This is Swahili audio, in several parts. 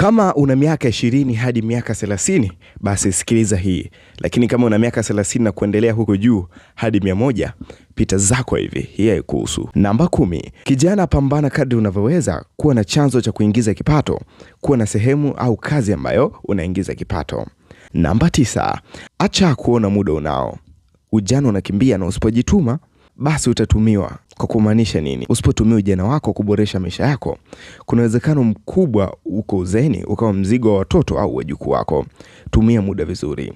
Kama una miaka 20 hadi miaka 30, basi sikiliza hii. Lakini kama una miaka 30 na kuendelea huko juu hadi 100, pita zako hivi, hii haikuhusu. Namba 10. Kijana, pambana kadri unavyoweza kuwa na chanzo cha kuingiza kipato, kuwa na sehemu au kazi ambayo unaingiza kipato. Namba 9. Acha kuona muda unao. Ujana unakimbia na usipojituma basi utatumiwa. Kwa kumaanisha nini? Usipotumia ujana wako kuboresha maisha yako, kuna uwezekano mkubwa uko uzeni ukawa mzigo wa watoto au wajukuu wako. Tumia muda vizuri.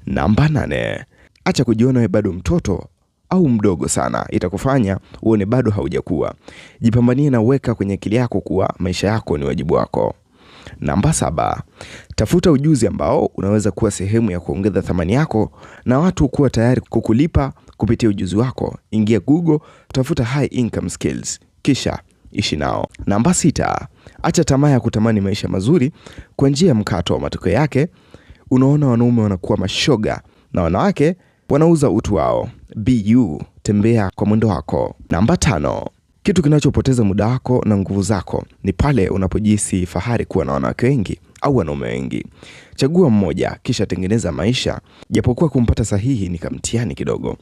Namba 8. Acha kujiona wewe bado mtoto au mdogo sana. Itakufanya uone bado haujakuwa. Jipambanie na weka kwenye akili yako kuwa maisha yako ni wajibu wako. Namba 7. Tafuta ujuzi ambao unaweza kuwa sehemu ya kuongeza thamani yako na watu kuwa tayari kukulipa kupitia ujuzi wako. Ingia Google, tafuta high income skills, kisha ishi nao. Namba 6. Acha tamaa ya kutamani maisha mazuri kwa njia ya mkato. Matokeo yake unaona wanaume wanakuwa mashoga na wanawake wanauza utu wao. Be you, tembea kwa mwendo wako. Namba 5. Kitu kinachopoteza muda wako na nguvu zako ni pale unapojisi fahari kuwa na wanawake wengi au wanaume wengi. Chagua mmoja kisha tengeneza maisha, japokuwa kumpata sahihi ni kamtihani kidogo.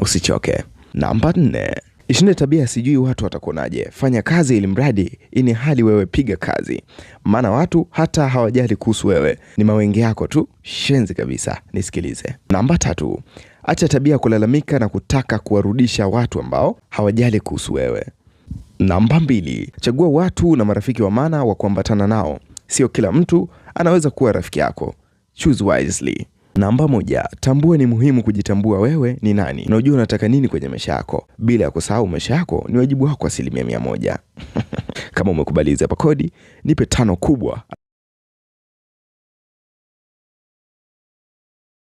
Usichoke. Namba 4. Ishinde tabia sijui watu watakuonaje. Fanya kazi ili mradi ini hali wewe piga kazi. Maana watu hata hawajali kuhusu wewe. Ni mawenge yako tu. Shenzi kabisa. Nisikilize. Namba 3. Acha tabia kulalamika na kutaka kuwarudisha watu ambao hawajali kuhusu wewe. Namba 2. Chagua watu na marafiki wa maana wa kuambatana nao. Sio kila mtu anaweza kuwa rafiki yako. Choose wisely. Namba 1. Tambua ni muhimu kujitambua wewe ni nani. Na ujue unataka nini kwenye maisha yako. Bila ya kusahau maisha yako ni wajibu wako 100%. Kama umekubali hapa kodi, nipe 5 kubwa.